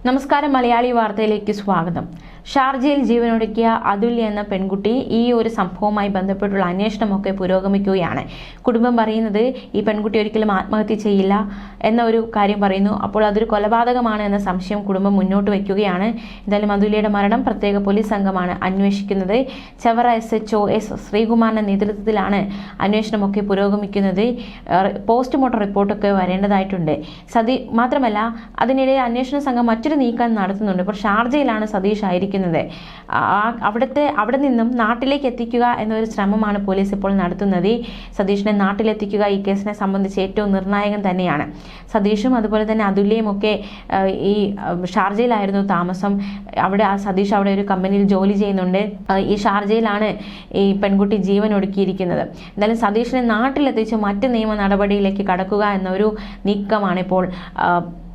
നമസ്കാരം, മലയാളി വാർത്തയിലേക്ക് സ്വാഗതം. ഷാർജയിൽ ജീവനൊടുക്കിയ അതുല്യ എന്ന പെൺകുട്ടി ഈ ഒരു സംഭവവുമായി ബന്ധപ്പെട്ടുള്ള അന്വേഷണമൊക്കെ പുരോഗമിക്കുകയാണ്. കുടുംബം പറയുന്നത് ഈ പെൺകുട്ടി ഒരിക്കലും ആത്മഹത്യ ചെയ്യില്ല എന്ന ഒരു കാര്യം പറയുന്നു. അപ്പോൾ അതൊരു കൊലപാതകമാണ് എന്ന സംശയം കുടുംബം മുന്നോട്ട് വയ്ക്കുകയാണ്. എന്തായാലും അതുല്യയുടെ മരണം പ്രത്യേക പോലീസ് സംഘമാണ് അന്വേഷിക്കുന്നത്. ചവറ SHO എസ് ശ്രീകുമാറിന്റെ നേതൃത്വത്തിലാണ് അന്വേഷണമൊക്കെ പുരോഗമിക്കുന്നത്. പോസ്റ്റ്മോർട്ടം റിപ്പോർട്ടൊക്കെ വരേണ്ടതായിട്ടുണ്ട്. മാത്രമല്ല അതിനിടെ അന്വേഷണ സംഘം മറ്റൊരു നീക്കം നടത്തുന്നുണ്ട്. ഇപ്പോൾ ഷാർജയിലാണ് സതീഷ് ആയിരിക്കുന്നത്. അവിടെ നിന്നും നാട്ടിലേക്ക് എത്തിക്കുക എന്നൊരു ശ്രമമാണ് പോലീസ് ഇപ്പോൾ നടത്തുന്നത്. സതീഷിനെ നാട്ടിലെത്തിക്കുക ഈ കേസിനെ സംബന്ധിച്ച് ഏറ്റവും നിർണായകം തന്നെയാണ്. സതീഷും അതുപോലെ തന്നെ അതുല്യയും ഒക്കെ ഈ ഷാർജയിലായിരുന്നു താമസം. സതീഷ് അവിടെ ഒരു കമ്പനിയിൽ ജോലി ചെയ്യുന്നുണ്ട്. ഈ ഷാർജയിലാണ് ഈ പെൺകുട്ടി ജീവൻ ഒടുക്കിയിരിക്കുന്നത്. എന്തായാലും സതീഷിനെ നാട്ടിലെത്തിച്ച് മറ്റ് നിയമ നടപടിയിലേക്ക് കടക്കുക എന്നൊരു നീക്കമാണ് ഇപ്പോൾ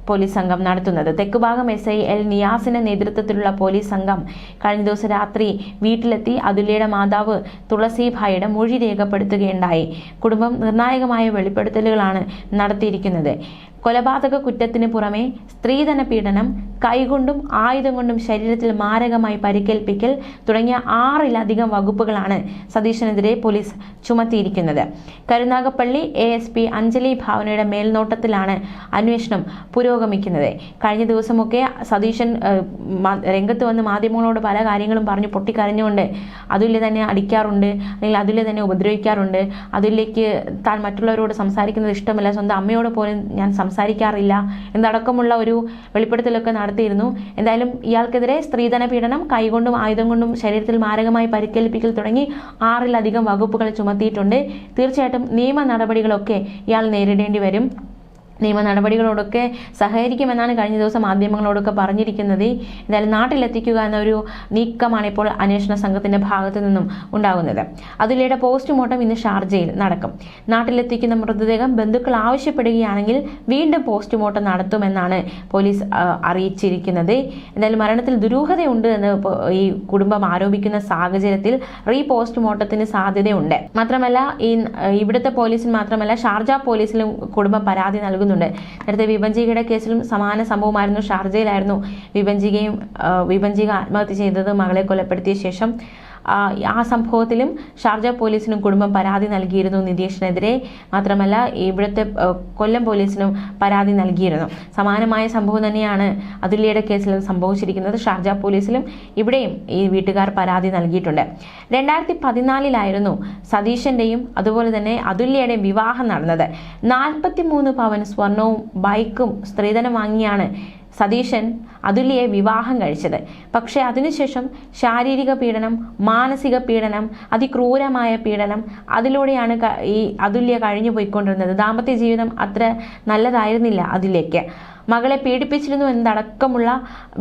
പോലീസ് സംഘം നടത്തുന്നത്. തെക്കുഭാഗം SI L നിയാസിന്റെ നേതൃത്വത്തിലുള്ള പോലീസ് സംഘം കഴിഞ്ഞ ദിവസം രാത്രി വീട്ടിലെത്തി അതുല്യയുടെ മാതാവ് തുളസിഭായിയുടെ മൊഴി രേഖപ്പെടുത്തുകയുണ്ടായി. കുടുംബം നിർണായകമായ വെളിപ്പെടുത്തലുകളാണ് നടത്തിയിരിക്കുന്നത്. കൊലപാതക കുറ്റത്തിന് പുറമെ സ്ത്രീധന പീഡനം, കൈകൊണ്ടും ആയുധം കൊണ്ടും ശരീരത്തിൽ മാരകമായി പരിക്കേൽപ്പിക്കൽ തുടങ്ങിയ 6-ലധികം വകുപ്പുകളാണ് സതീഷിനെതിരെ പോലീസ് ചുമത്തിയിരിക്കുന്നത്. കരുനാഗപ്പള്ളി ASP അഞ്ജലി ഭാവനയുടെ മേൽനോട്ടത്തിലാണ് അന്വേഷണം പുരോഗമിക്കുന്നത്. കഴിഞ്ഞ ദിവസമൊക്കെ സതീശൻ രംഗത്ത് വന്ന് മാധ്യമങ്ങളോട് പല കാര്യങ്ങളും പറഞ്ഞു പൊട്ടിക്കരഞ്ഞുകൊണ്ട് അതുല്യ തന്നെ അടിക്കാറുണ്ട്, അല്ലെങ്കിൽ അതുല്യ തന്നെ ഉപദ്രവിക്കാറുണ്ട്, അതുല്യക്ക് താൻ മറ്റുള്ളവരോട് സംസാരിക്കുന്നത് ഇഷ്ടമല്ല, സ്വന്തം അമ്മയോട് പോലും ഞാൻ സംസാരിക്കാറില്ല എന്നടക്കമുള്ള ഒരു വെളിപ്പെടുത്തലൊക്കെ നടത്തിയിരുന്നു. എന്തായാലും ഇയാൾക്കെതിരെ സ്ത്രീധന പീഡനം, കൈകൊണ്ടും ആയുധം കൊണ്ടും ശരീരത്തിൽ മാരകമായി പരിക്കേൽപ്പിക്കൽ തുടങ്ങി 6-ലധികം വകുപ്പുകൾ ചുമത്തിയിട്ടുണ്ട്. തീർച്ചയായിട്ടും നിയമ നടപടികളൊക്കെ ഇയാൾ നേരിടേണ്ടി വരും. നിയമ നടപടികളോടൊക്കെ സഹകരിക്കുമെന്നാണ് കഴിഞ്ഞ ദിവസം മാധ്യമങ്ങളോടൊക്കെ പറഞ്ഞിരിക്കുന്നത്. എന്തായാലും നാട്ടിലെത്തിക്കുക എന്നൊരു നീക്കമാണ് ഇപ്പോൾ അന്വേഷണ സംഘത്തിന്റെ ഭാഗത്തു നിന്നും ഉണ്ടാകുന്നത്. അതുല്യയുടെ പോസ്റ്റ്മോർട്ടം ഇന്ന് ഷാർജയിൽ നടക്കും. നാട്ടിലെത്തിക്കുന്ന മൃതദേഹം ബന്ധുക്കൾ ആവശ്യപ്പെടുകയാണെങ്കിൽ വീണ്ടും പോസ്റ്റ്മോർട്ടം നടത്തുമെന്നാണ് പോലീസ് അറിയിച്ചിരിക്കുന്നത്. എന്തായാലും മരണത്തിൽ ദുരൂഹതയുണ്ട് എന്ന് ഈ കുടുംബം ആരോപിക്കുന്ന സാഹചര്യത്തിൽ പോസ്റ്റ്മോർട്ടത്തിന് സാധ്യതയുണ്ട്. മാത്രമല്ല ഇവിടുത്തെ പോലീസിന് മാത്രമല്ല ഷാർജ പോലീസിലും കുടുംബം പരാതി നൽകുന്നു. നേരത്തെ വിഭജികയുടെ കേസിലും സമാന സംഭവമായിരുന്നു. ഷാർജയിലായിരുന്നു വിഭജിക ആത്മഹത്യ ചെയ്തത് മകളെ കൊലപ്പെടുത്തിയ ശേഷം. ആ സംഭവത്തിലും ഷാർജ പോലീസിനും കുടുംബം പരാതി നൽകിയിരുന്നു നിതീഷിനെതിരെ. മാത്രമല്ല ഇവിടുത്തെ കൊല്ലം പോലീസിനും പരാതി നൽകിയിരുന്നു. സമാനമായ സംഭവം തന്നെയാണ് അതുല്യയുടെ കേസിലും സംഭവിച്ചിരിക്കുന്നത്. ഷാർജ പോലീസിലും ഇവിടെയും ഈ വീട്ടുകാർ പരാതി നൽകിയിട്ടുണ്ട്. 2014 സതീശന്റെയും അതുപോലെ തന്നെ അതുല്യയുടെയും വിവാഹം നടന്നത്. 43 പവൻ സ്വർണവും ബൈക്കും സ്ത്രീധനം വാങ്ങിയാണ് സതീശൻ അതുല്യയെ വിവാഹം കഴിച്ചത്. പക്ഷേ അതിനുശേഷം ശാരീരിക പീഡനം, മാനസിക പീഡനം, അതിക്രൂരമായ പീഡനം, അതിലൂടെയാണ് ഈ അതുല്യ കഴിഞ്ഞു പോയിക്കൊണ്ടിരുന്നത്. ദാമ്പത്യ ജീവിതം അത്ര നല്ലതായിരുന്നില്ല അതുല്യയ്ക്ക്. മകളെ പീഡിപ്പിച്ചിരുന്നു എന്നതടക്കമുള്ള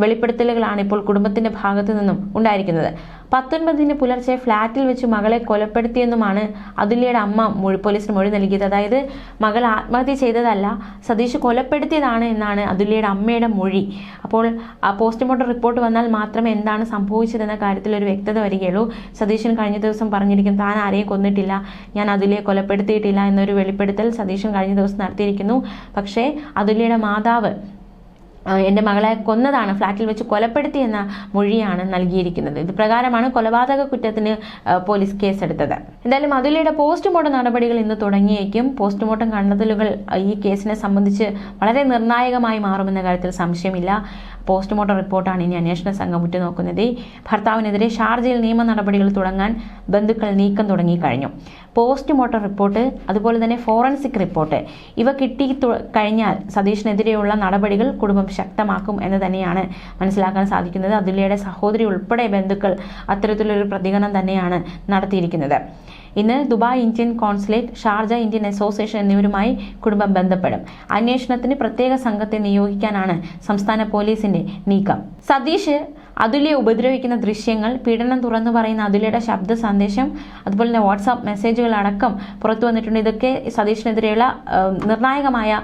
വെളിപ്പെടുത്തലുകളാണ് ഇപ്പോൾ കുടുംബത്തിന്റെ ഭാഗത്തു നിന്നും ഉണ്ടായിരിക്കുന്നത്. 19-ന് പുലർച്ചെ ഫ്ളാറ്റിൽ വെച്ച് മകളെ കൊലപ്പെടുത്തിയെന്നുമാണ് അതുല്യയുടെ അമ്മ പോലീസിന് മൊഴി നൽകിയത്. അതായത് മകൾ ആത്മഹത്യ ചെയ്തതല്ല, സതീഷ് കൊലപ്പെടുത്തിയതാണ് എന്നാണ് അതുല്യയുടെ അമ്മയുടെ മൊഴി. അപ്പോൾ ആ പോസ്റ്റ്മോർട്ടം റിപ്പോർട്ട് വന്നാൽ മാത്രമേ എന്താണ് സംഭവിച്ചതെന്ന കാര്യത്തിൽ ഒരു വ്യക്തത വരികയുള്ളൂ. സതീശൻ കഴിഞ്ഞ ദിവസം പറഞ്ഞിരിക്കും താൻ ആരെയും കൊന്നിട്ടില്ല, ഞാൻ അതുല്യയെ കൊലപ്പെടുത്തിയിട്ടില്ല എന്നൊരു വെളിപ്പെടുത്തൽ സതീശൻ കഴിഞ്ഞ ദിവസം നടത്തിയിരിക്കുന്നു. പക്ഷേ അതുല്യയുടെ മാതാവ് എൻ്റെ മകളെ കൊന്നതാണ്, ഫ്ളാറ്റിൽ വെച്ച് കൊലപ്പെടുത്തി എന്ന മൊഴിയാണ് നൽകിയിരിക്കുന്നത്. ഇത് പ്രകാരമാണ് കൊലപാതക കുറ്റത്തിന് പോലീസ് കേസെടുത്തത്. എന്തായാലും അതുല്യയുടെ പോസ്റ്റ്മോർട്ടം നടപടികൾ ഇന്ന് തുടങ്ങിയേക്കും. പോസ്റ്റ്മോർട്ടം കണ്ടെത്തലുകൾ ഈ കേസിനെ സംബന്ധിച്ച് വളരെ നിർണായകമായി മാറുമെന്ന കാര്യത്തിൽ സംശയമില്ല. പോസ്റ്റ്മോർട്ടം റിപ്പോർട്ടാണ് ഇനി അന്വേഷണ സംഘം ഉറ്റുനോക്കുന്നത്. ഭർത്താവിനെതിരെ ഷാർജയിൽ നിയമ നടപടികൾ തുടങ്ങാൻ ബന്ധുക്കൾ നീക്കം തുടങ്ങിക്കഴിഞ്ഞു. പോസ്റ്റ്മോർട്ടം റിപ്പോർട്ട് അതുപോലെ തന്നെ ഫോറൻസിക് റിപ്പോർട്ട് ഇവ കിട്ടി കഴിഞ്ഞാൽ സതീഷിനെതിരെയുള്ള നടപടികൾ കുടുംബം ശക്തമാക്കും എന്ന് തന്നെയാണ് മനസ്സിലാക്കാൻ സാധിക്കുന്നത്. അതുല്യയുടെ സഹോദരി ഉൾപ്പെടെ ബന്ധുക്കൾ അത്തരത്തിലൊരു പ്രതികരണം തന്നെയാണ് നടത്തിയിരിക്കുന്നത്. ഇന്ന് Dubai Indian consulate, Sharjah Indian association എന്നിവരുമായി കുടുംബം ബന്ധപ്പെടും. അന്വേഷണത്തിന് പ്രത്യേക സംഘത്തെ നിയോഗിക്കാനാണ് സംസ്ഥാന പോലീസിന്റെ നീക്കം. സതീഷ് അതുല്യയെ ഉപദ്രവിക്കുന്ന ദൃശ്യങ്ങൾ, പീഡനം തുറന്നു പറയുന്ന അതുല്യയുടെ ശബ്ദ സന്ദേശം, അതുപോലെ തന്നെ വാട്സാപ്പ് മെസ്സേജുകൾ അടക്കം പുറത്തു വന്നിട്ടുണ്ട്. ഇതൊക്കെ സതീഷിനെതിരെയുള്ള നിർണായകമായ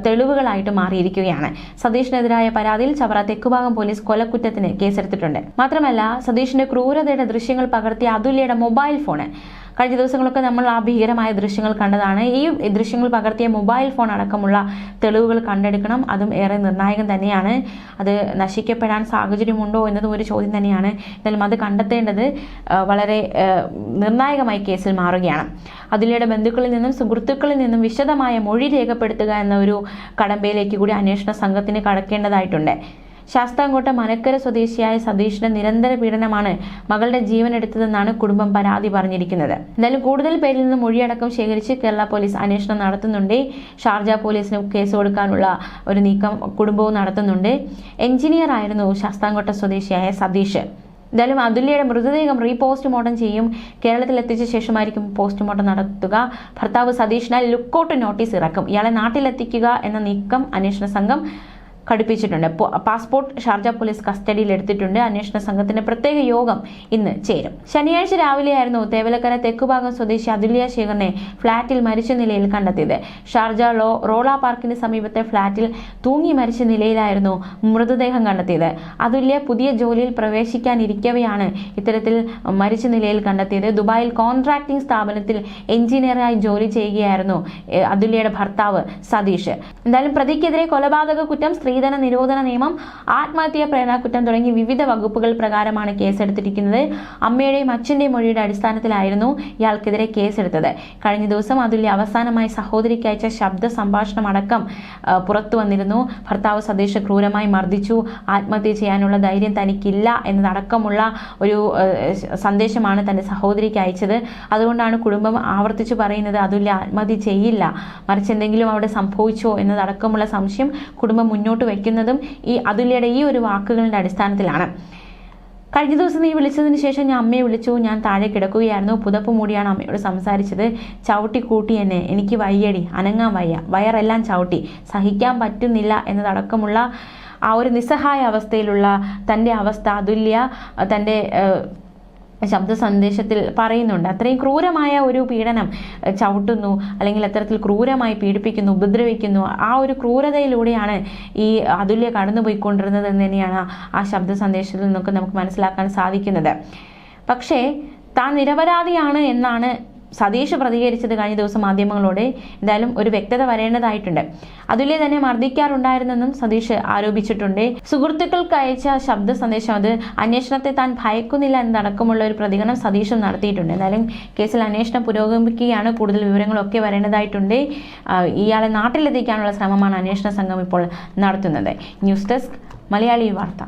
തെളിവുകളായിട്ട് മാറിയിരിക്കുകയാണ്. സതീഷിനെതിരായ പരാതിയിൽ ചവറ തെക്കുഭാഗം പോലീസ് കൊലക്കുറ്റത്തിന് കേസെടുത്തിട്ടുണ്ട്. മാത്രമല്ല സതീഷിന്റെ ക്രൂരതയുടെ ദൃശ്യങ്ങൾ പകർത്തിയ അതുല്യയുടെ മൊബൈൽ ഫോണ് കഴിഞ്ഞ ദിവസങ്ങളൊക്കെ നമ്മൾ ആ ഭീകരമായ ദൃശ്യങ്ങൾ കണ്ടതാണ്. ഈ ദൃശ്യങ്ങൾ പകർത്തിയ മൊബൈൽ ഫോൺ അടക്കമുള്ള തെളിവുകൾ കണ്ടെടുക്കണം. അതും ഏറെ നിർണായകം തന്നെയാണ്. അത് നശിക്കപ്പെടാൻ സാഹചര്യമുണ്ടോ എന്നതും ഒരു ചോദ്യം തന്നെയാണ്. എന്നാലും അത് കണ്ടെത്തേണ്ടത് വളരെ നിർണായകമായി കേസിൽ മാറുകയാണ്. അതുല്യയുടെ ബന്ധുക്കളിൽ നിന്നും സുഹൃത്തുക്കളിൽ നിന്നും വിശദമായ മൊഴി രേഖപ്പെടുത്തുക എന്ന ഒരു കടമ്പയിലേക്ക് കൂടി അന്വേഷണ സംഘത്തിന് കടക്കേണ്ടതായിട്ടുണ്ട്. ശാസ്താംകോട്ട മനക്കര സ്വദേശിയായ സതീഷിന്റെ നിരന്തര പീഡനമാണ് മകളുടെ ജീവൻ എടുത്തതെന്നാണ് കുടുംബം പരാതി പറഞ്ഞിരിക്കുന്നത്. എന്തായാലും കൂടുതൽ പേരിൽ നിന്ന് മൊഴിയടക്കം ശേഖരിച്ച് കേരള പോലീസ് അന്വേഷണം നടത്തുന്നുണ്ട്. ഷാർജ പോലീസിന് കേസ് കൊടുക്കാനുള്ള ഒരു നീക്കം കുടുംബവും നടത്തുന്നുണ്ട്. എഞ്ചിനീയർ ആയിരുന്നു ശാസ്താംകോട്ട സ്വദേശിയായ സതീഷ്. എന്തായാലും അതുല്യയുടെ മൃതദേഹം റീപോസ്റ്റ്മോർട്ടം ചെയ്യും. കേരളത്തിൽ എത്തിച്ച ശേഷമായിരിക്കും പോസ്റ്റ്മോർട്ടം നടത്തുക. ഭർത്താവ് സതീഷിനാൽ ലുക്കൌട്ട് നോട്ടീസ് ഇറക്കും. ഇയാളെ നാട്ടിലെത്തിക്കുക എന്ന നീക്കം അന്വേഷണ സംഘം കടുപ്പിച്ചിട്ടുണ്ട്. പാസ്പോർട്ട് ഷാർജ പോലീസ് കസ്റ്റഡിയിൽ എടുത്തിട്ടുണ്ട്. അന്വേഷണ സംഘത്തിന്റെ പ്രത്യേക യോഗം ഇന്ന് ചേരും. ശനിയാഴ്ച രാവിലെയായിരുന്നു തേവലക്കര തെക്കുഭാഗം സ്വദേശി അതുല്യ ശേഖറിനെ ഫ്ളാറ്റിൽ മരിച്ച നിലയിൽ കണ്ടെത്തിയത്. ഷാർജ റോള പാർക്കിന് സമീപത്തെ ഫ്ളാറ്റിൽ തൂങ്ങി മരിച്ച നിലയിലായിരുന്നു മൃതദേഹം കണ്ടെത്തിയത്. അതുല്യ പുതിയ ജോലിയിൽ പ്രവേശിക്കാനിരിക്കവെയാണ് ഇത്തരത്തിൽ മരിച്ച നിലയിൽ കണ്ടെത്തിയത്. ദുബായിൽ കോൺട്രാക്ടിംഗ് സ്ഥാപനത്തിൽ എഞ്ചിനീയറായി ജോലി ചെയ്യുകയായിരുന്നു അതുല്യയുടെ ഭർത്താവ് സതീഷ്. എന്തായാലും പ്രതിക്കെതിരെ കൊലപാതക കുറ്റം, സ്ത്രീധന നിരോധന നിയമം, ആത്മഹത്യാ പ്രേരണക്കുറ്റം തുടങ്ങി വിവിധ വകുപ്പുകൾ പ്രകാരമാണ് കേസെടുത്തിരിക്കുന്നത്. അമ്മയുടെയും അച്ഛന്റെയും മൊഴിയുടെ അടിസ്ഥാനത്തിലായിരുന്നു ഇയാൾക്കെതിരെ കേസെടുത്തത്. കഴിഞ്ഞ ദിവസം അതുല്യ അവസാനമായി സഹോദരിക്ക് അയച്ച ശബ്ദ സംഭാഷണം അടക്കം പുറത്തു വന്നിരുന്നു. ഭർത്താവ് സതീഷ് ക്രൂരമായി മർദ്ദിച്ചു, ആത്മഹത്യ ചെയ്യാനുള്ള ധൈര്യം തനിക്കില്ല എന്നതടക്കമുള്ള ഒരു സന്ദേശമാണ് തന്റെ സഹോദരിക്ക് അയച്ചത്. അതുകൊണ്ടാണ് കുടുംബം ആവർത്തിച്ചു പറയുന്നത് അതുല്യ ആത്മഹത്യ ചെയ്യില്ല, മറിച്ച് എന്തെങ്കിലും അവിടെ സംഭവിച്ചോ എന്നതടക്കമുള്ള സംശയം കുടുംബം മുന്നോട്ട് വയ്ക്കുന്നതും ഈ അതുല്യയുടെ ഈ ഒരു വാക്കുകളുടെ അടിസ്ഥാനത്തിലാണ്. കഴിഞ്ഞ ദിവസം നീ വിളിച്ചതിന് ശേഷം ഞാൻ അമ്മയെ വിളിച്ചു. ഞാൻ താഴെ കിടക്കുകയായിരുന്നു. പുതപ്പ് മൂടിയാണ് അമ്മയോട് സംസാരിച്ചത്. ചവിട്ടി കൂട്ടി എന്നെ. എനിക്ക് വയ്യടി, അനങ്ങാൻ വയ്യ, വയറെല്ലാം ചവിട്ടി, സഹിക്കാൻ പറ്റുന്നില്ല എന്നതടക്കമുള്ള ആ ഒരു നിസ്സഹായ അവസ്ഥയിലുള്ള തൻ്റെ അവസ്ഥ അതുല്യ തൻ്റെ ശബ്ദ സന്ദേശത്തിൽ പറയുന്നുണ്ട്. അത്രയും ക്രൂരമായ ഒരു പീഡനം, ചവിട്ടുന്നു അല്ലെങ്കിൽ അത്തരത്തിൽ ക്രൂരമായി പീഡിപ്പിക്കുന്നു, ഉപദ്രവിക്കുന്നു. ആ ഒരു ക്രൂരതയിലൂടെയാണ് ഈ അതുല്യ കടന്നുപോയിക്കൊണ്ടിരുന്നത് എന്ന് തന്നെയാണ് ആ ശബ്ദ സന്ദേശത്തിൽ നിന്നൊക്കെ നമുക്ക് മനസ്സിലാക്കാൻ സാധിക്കുന്നത്. പക്ഷേ താൻ നിരപരാധിയാണ് എന്നാണ് സതീഷ് പ്രതികരിച്ചത് കഴിഞ്ഞ ദിവസം മാധ്യമങ്ങളോട്. എന്തായാലും ഒരു വ്യക്തത വരേണ്ടതായിട്ടുണ്ട്. അതുല്യ തന്നെ മർദ്ദിക്കാറുണ്ടായിരുന്നെന്നും സതീഷ് ആരോപിച്ചിട്ടുണ്ട്. സുഹൃത്തുക്കൾക്ക് അയച്ച ശബ്ദ സന്ദേശം അത് അന്വേഷണത്തെ താൻ ഭയക്കുന്നില്ല എന്നതടക്കമുള്ള ഒരു പ്രതികരണം സതീഷും നടത്തിയിട്ടുണ്ട്. എന്തായാലും കേസിൽ അന്വേഷണം പുരോഗമിക്കുകയാണ്. കൂടുതൽ വിവരങ്ങളൊക്കെ വരേണ്ടതായിട്ടുണ്ട്. ഇയാളെ നാട്ടിലെത്തിക്കാനുള്ള ശ്രമമാണ് അന്വേഷണ സംഘം ഇപ്പോൾ നടത്തുന്നത്. ന്യൂസ് ഡെസ്ക് മലയാളി വാർത്ത.